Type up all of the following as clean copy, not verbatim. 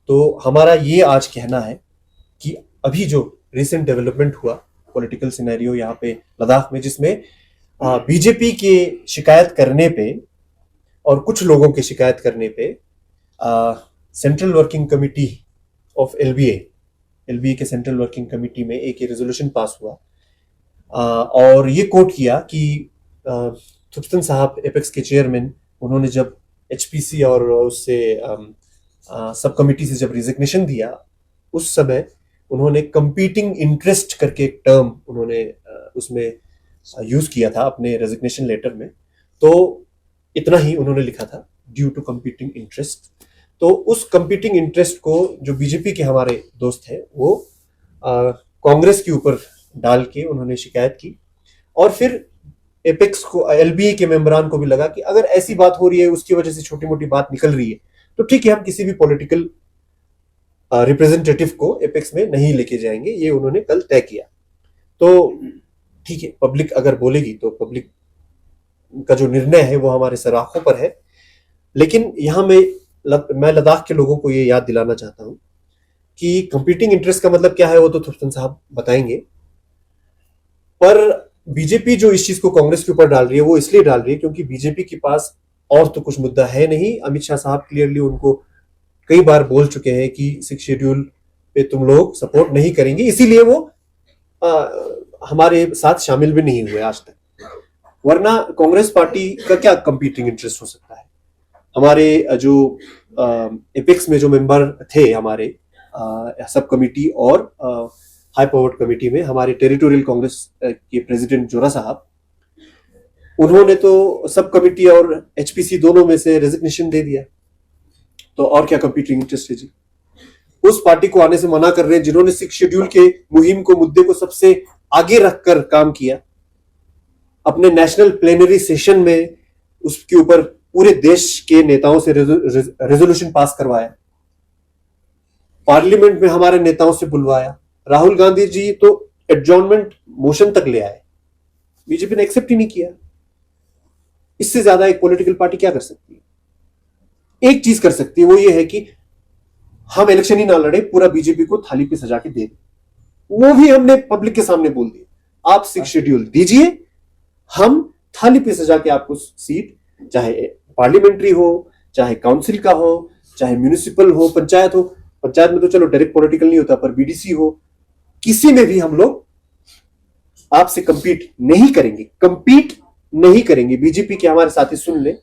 तो हमारा ये आज कहना है कि अभी जो रिसेंट डेवलपमेंट हुआ पॉलिटिकल सिनेरियो यहाँ पे लद्दाख में, जिसमें बीजेपी के शिकायत करने पे और कुछ लोगों के शिकायत करने पे central working committee of LBA के सेंट्रल वर्किंग कमेटी में एक रेजोल्यूशन पास हुआ और ये कोट किया कि थुप्तन साहब एपेक्स के चेयरमैन, उन्होंने जब एचपीसी और उससे सब कमिटी से जब रिजिग्नेशन दिया, उस समय उन्होंने कंपीटिंग इंटरेस्ट करके एक टर्म उन्होंने उसमें यूज किया था अपने रेजिग्नेशन लेटर में। तो इतना ही उन्होंने लिखा था, ड्यू टू कंपीटिंग इंटरेस्ट। तो उस कंपीटिंग इंटरेस्ट को जो बीजेपी के हमारे दोस्त हैं वो कांग्रेस के ऊपर डाल के उन्होंने शिकायत की। और फिर एपेक्स को, एलबीए के मेंबरान को भी लगा कि अगर ऐसी बात हो रही है, उसकी वजह से छोटी मोटी बात निकल रही है, तो ठीक है, हम किसी भी पॉलिटिकल रिप्रेजेंटेटिव को एपेक्स में नहीं लेके जाएंगे। ये उन्होंने कल तय किया। तो ठीक है, पब्लिक अगर बोलेगी तो पब्लिक का जो निर्णय है वो हमारे सराखों पर है। लेकिन यहां मैं लद्दाख के लोगों को ये याद दिलाना चाहता हूं कि कंपीटिंग इंटरेस्ट का मतलब क्या है वो तो थुप्तन साहब बताएंगे। पर बीजेपी जो इस चीज को कांग्रेस के ऊपर डाल रही है वो इसलिए डाल रही है क्योंकि बीजेपी के पास और तो कुछ मुद्दा है नहीं। अमित शाह साहब क्लियरली उनको कई बार बोल चुके हैं कि 6 शेड्यूल पे तुम लोग सपोर्ट नहीं करेंगे, इसीलिए वो हमारे साथ शामिल भी नहीं हुए आज तक। वरना कांग्रेस पार्टी का क्या कंपीटिंग इंटरेस्ट हो सकता है? हमारे जो एपेक्स में जो मेंबर थे हमारे सब कमिटी और हाई पावर्ड कमिटी में, हमारे टेरिटोरियल कांग्रेस के प्रेसिडेंट जोरा साहब, उन्होंने तो सब कमिटी और एचपीसी दोनों में से रेजिग्नेशन दे दिया। तो और क्या कंपीटिंग इंटरेस्ट है जी? उस पार्टी को आने से मना कर रहे हैं जिन्होंने 6 शेड्यूल के मुहिम को, मुद्दे को सबसे आगे रखकर काम किया। अपने नेशनल प्लेनरी सेशन में उसके ऊपर पूरे देश के नेताओं से रेजोल्यूशन पास करवाया, पार्लियामेंट में हमारे नेताओं से बुलवाया। राहुल गांधी जी तो एडजॉर्नमेंट मोशन तक ले आए, बीजेपी ने एक्सेप्ट ही नहीं किया। इससे ज्यादा एक पॉलिटिकल पार्टी क्या कर सकती है? एक चीज कर सकती है, वो ये है कि हम इलेक्शन ही ना लड़े, पूरा बीजेपी को थाली पे सजा के दे दें। वो भी हमने पब्लिक के सामने बोल दिया, आप 6 शेड्यूल दीजिए, हम थाली पे सजा के आपको सीट, चाहे पार्लियामेंट्री हो, चाहे काउंसिल का हो, चाहे म्यूनिसिपल हो, पंचायत हो। पंचायत में तो चलो डायरेक्ट पॉलिटिकल नहीं होता, पर बीडीसी हो, किसी में भी हम लोग आपसे कंपीट नहीं करेंगे, कंपीट नहीं करेंगे। बीजेपी के हमारे साथी सुन ले,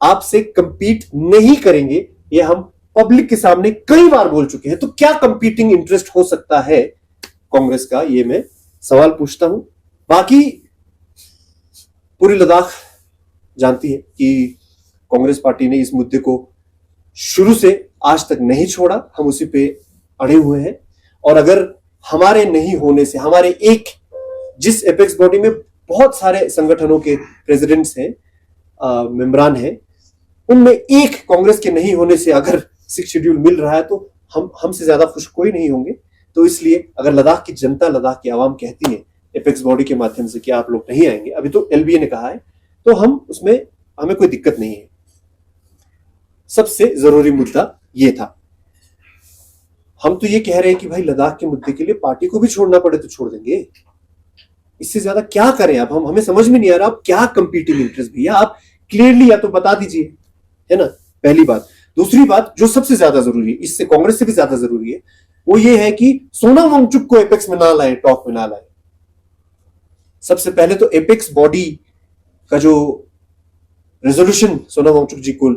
आपसे कंपीट नहीं करेंगे, ये हम पब्लिक के सामने कई बार बोल चुके हैं। तो क्या कंपीटिंग इंटरेस्ट हो सकता है कांग्रेस का? ये मैं सवाल पूछता हूं। बाकी पूरी लद्दाख जानती है कि कांग्रेस पार्टी ने इस मुद्दे को शुरू से आज तक नहीं छोड़ा, हम उसी पे अड़े हुए हैं। और अगर हमारे नहीं होने से, हमारे एक, जिस एपेक्स बॉडी में बहुत सारे संगठनों के प्रेसिडेंट्स हैं, मेंबरान हैं, उनमें एक कांग्रेस के नहीं होने से अगर 6 शेड्यूल मिल रहा है तो हमसे ज्यादा खुश कोई नहीं होंगे। तो इसलिए अगर लद्दाख की जनता, लद्दाख की आवाम कहती है एपेक्स बॉडी के माध्यम से कि आप लोग नहीं आएंगे, अभी तो एलबीए ने कहा है, तो हम उसमें, हमें कोई दिक्कत नहीं है। सबसे जरूरी मुद्दा ये था। हम तो ये कह रहे हैं कि भाई लद्दाख के मुद्दे के लिए पार्टी को भी छोड़ना पड़े तो छोड़ देंगे, इससे ज्यादा क्या करें? अब हमें समझ में नहीं आ रहा अब क्या कंपीटिंग इंटरेस्ट भैया, आप क्लियरली या तो बता दीजिए, है ना, पहली बात। दूसरी बात जो सबसे ज्यादा जरूरी है, इससे कांग्रेस से भी ज्यादा जरूरी है, वो ये है कि सोनम वांगचुक को एपेक्स में ना लाए, टॉप में ना लाए। सबसे पहले तो एपेक्स बॉडी का जो रेजोल्यूशन सोनम वांगचुक जी को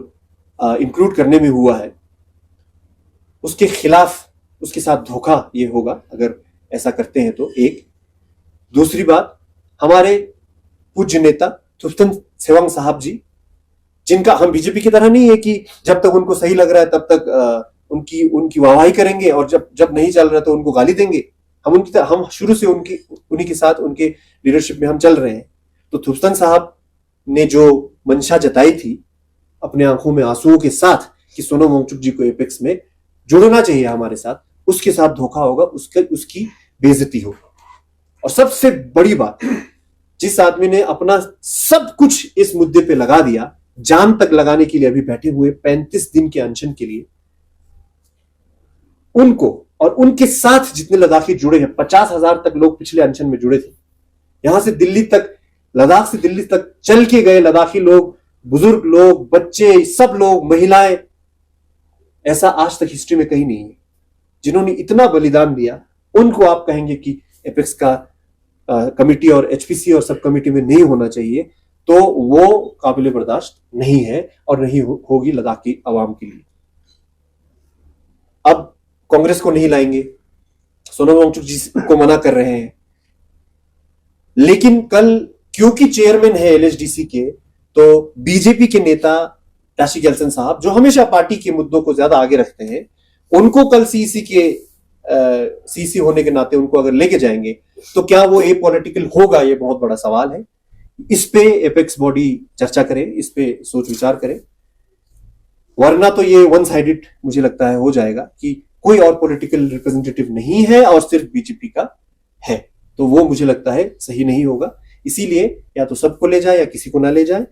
इंक्लूड करने में हुआ है, उसके खिलाफ, उसके साथ धोखा ये होगा अगर ऐसा करते हैं तो। एक दूसरी बात, हमारे पूज्य नेता थुप्तन सेवांग साहब जी, जिनका हम बीजेपी की तरह नहीं है कि जब तक उनको सही लग रहा है तब तक उनकी वाहवाही करेंगे और जब नहीं चल रहा तो उनको गाली देंगे। हम शुरू से उन्हीं के साथ, उनके लीडरशिप में हम चल रहे हैं। तो थुप्तन साहब ने जो मंशा जताई थी अपने आंखों में आंसुओं के साथ कि सोनम वांगचुक जी को एपेक्स में जुड़ना चाहिए हमारे साथ, उसके साथ धोखा होगा, उसकी बेइज्जती होगी। और सबसे बड़ी बात, जिस आदमी ने अपना सब कुछ इस मुद्दे पे लगा दिया, जान तक लगाने के लिए अभी बैठे हुए 35 दिन के अनशन के लिए, उनको और उनके साथ जितने लद्दाखी जुड़े हैं, 50,000 तक लोग पिछले अनशन में जुड़े थे। यहां से दिल्ली तक, लद्दाख से दिल्ली तक चल के गए लद्दाखी लोग, बुजुर्ग लोग, बच्चे, सब लोग, महिलाएं। ऐसा आज तक हिस्ट्री में कहीं नहीं है। जिन्होंने इतना बलिदान दिया, उनको आप कहेंगे कि एपेक्स का कमिटी और एचपीसी और सब कमिटी में नहीं होना चाहिए, तो वो काबिल बर्दाश्त नहीं है और नहीं होगी लद्दाख की आवाम के लिए। अब कांग्रेस को नहीं लाएंगे, सोनम वांगचुक जी को मना कर रहे हैं, लेकिन कल क्योंकि चेयरमैन है एलएचडीसी के, तो बीजेपी के नेता ताशी गेल्सन साहब, जो हमेशा पार्टी के मुद्दों को ज्यादा आगे रखते हैं, उनको कल सीसी होने के नाते उनको अगर लेके जाएंगे तो क्या वो ए पॉलिटिकल होगा? ये बहुत बड़ा सवाल है। इस पे एपेक्स बॉडी चर्चा करे, इस पे सोच विचार करे, वरना तो ये वन साइडेड मुझे लगता है हो जाएगा कि कोई और पॉलिटिकल रिप्रेजेंटेटिव नहीं है और सिर्फ बीजेपी का है। तो वो मुझे लगता है सही नहीं होगा। इसीलिए या तो सबको ले जाए या किसी को ना ले जाए,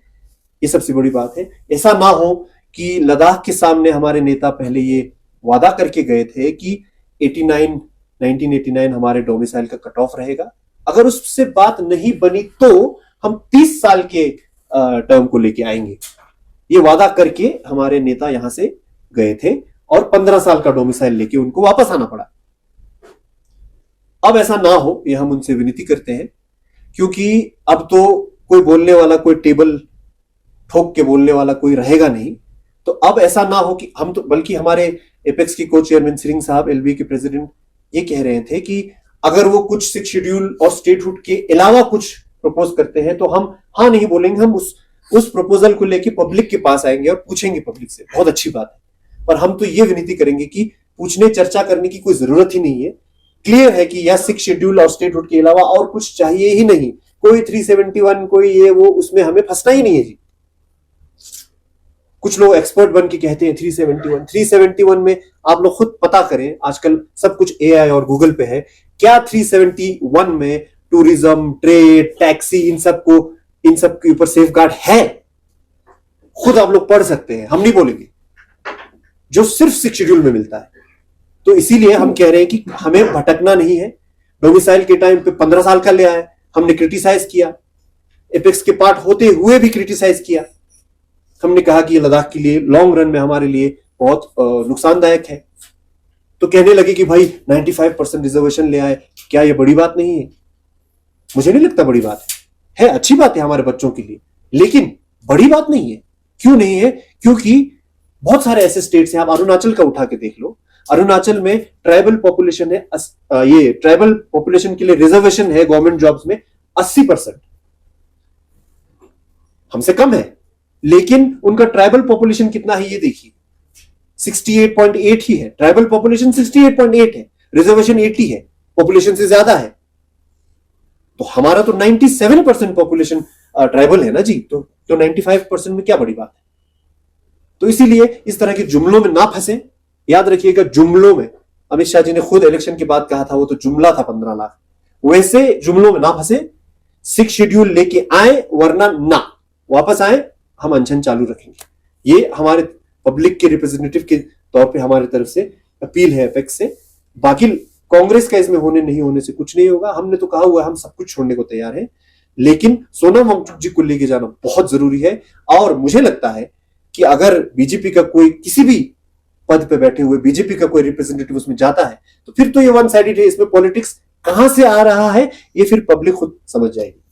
ये सबसे बड़ी बात है। ऐसा ना हो कि लद्दाख के सामने हमारे नेता पहले ये वादा करके गए थे कि 1989 हमारे डोमिसाइल का कट ऑफ रहेगा। अगर उससे बात नहीं बनी तो हम 30 साल के टर्म को लेके आएंगे। ये वादा करके हमारे नेता यहां से गए थे और 15 साल का डोमिसाइल लेके उनको वापस आना पड़ा। अब ऐसा ना हो, ये हम उनसे विनती करते हैं, क्योंकि अब तो कोई बोलने वाला, कोई टेबल ठोक के बोलने वाला कोई रहेगा नहीं। तो अब ऐसा ना हो कि हम तो, बल्कि हमारे एपेक्स के को चेयरमैन सिरिंग साहब, एलबी के प्रेसिडेंट, ये कह रहे थे कि अगर वो कुछ 6 शेड्यूल और स्टेटहुड के अलावा कुछ प्रपोज करते हैं तो हम हाँ नहीं बोलेंगे, हम उस प्रपोजल को लेके पब्लिक के पास आएंगे और पूछेंगे पब्लिक से। बहुत अच्छी बात है, पर हम तो ये विनती करेंगे कि पूछने चर्चा करने की कोई जरूरत ही नहीं है। क्लियर है कि यह 6 शेड्यूल और स्टेटहुड के अलावा और कुछ चाहिए ही नहीं। कोई 371, कोई ये वो, उसमें हमें फंसना ही नहीं है जी। कुछ लोग एक्सपर्ट बन के कहते हैं 371 में आप लोग खुद पता करें, आजकल सब कुछ एआई और गूगल पे है। क्या 371 में टूरिज्म, ट्रेड, टैक्सी, इन सब के ऊपर सेफ गार्ड है? खुद आप लोग पढ़ सकते हैं, हम नहीं बोलेंगे, जो सिर्फ 6 शेड्यूल में मिलता है। तो इसीलिए हम कह रहे हैं कि हमें भटकना नहीं है। डोमिसाइल के टाइम पे 15 साल का ले आए, हमने क्रिटिसाइज किया, एपेक्स के पार्ट होते हुए भी क्रिटिसाइज किया। हमने कहा कि ये लद्दाख के लिए लॉन्ग रन में हमारे लिए बहुत नुकसानदायक है। तो कहने लगे कि भाई 95% रिजर्वेशन ले आए, क्या ये बड़ी बात नहीं है? मुझे नहीं लगता बड़ी बात है, अच्छी बात है हमारे बच्चों के लिए, लेकिन बड़ी बात नहीं है। क्यों नहीं है? क्योंकि बहुत सारे ऐसे स्टेट्स हैं, आप अरुणाचल का उठा के देख लो। अरुणाचल में ट्राइबल पॉपुलेशन है, ये ट्राइबल पॉपुलेशन के लिए रिजर्वेशन है गवर्नमेंट जॉब्स में 80%, हमसे कम है। लेकिन उनका ट्राइबल पॉपुलेशन कितना है ये देखिए, 68.8 ही है। ट्राइबल पॉपुलेशन 68.8 है, रिजर्वेशन 80 है, पॉपुलेशन से ज्यादा है। तो हमारा तो 97% पॉपुलेशन ट्राइबल है ना जी। तो 95% में क्या बड़ी बात है? तो इसीलिए इस तरह के जुमलों में ना फंसे। याद रखिएगा, जुमलों में, अमित शाह जी ने खुद इलेक्शन के बाद कहा था, वो तो जुमला था 15 लाख, वैसे जुमलों में ना फंसे। 6 शेड्यूल लेके आए, वरना ना वापस आए, हम अनशन चालू रखेंगे। ये हमारे पब्लिक के रिप्रेजेंटेटिव के तौर पे हमारी तरफ से अपील है एपेक्स से। बाकी कांग्रेस का इसमें होने नहीं होने से कुछ नहीं होगा। हमने तो कहा हुआ है हम सब कुछ छोड़ने को तैयार हैं, लेकिन सोनम वांगचुक जी को लेके जाना बहुत जरूरी है। और मुझे लगता है कि अगर बीजेपी का कोई, किसी भी पद पे बैठे हुए बीजेपी का कोई रिप्रेजेंटेटिव उसमें जाता है, तो फिर तो ये वन साइडेड है। इसमें पॉलिटिक्स कहां से आ रहा है ये फिर पब्लिक खुद समझ जाएगी।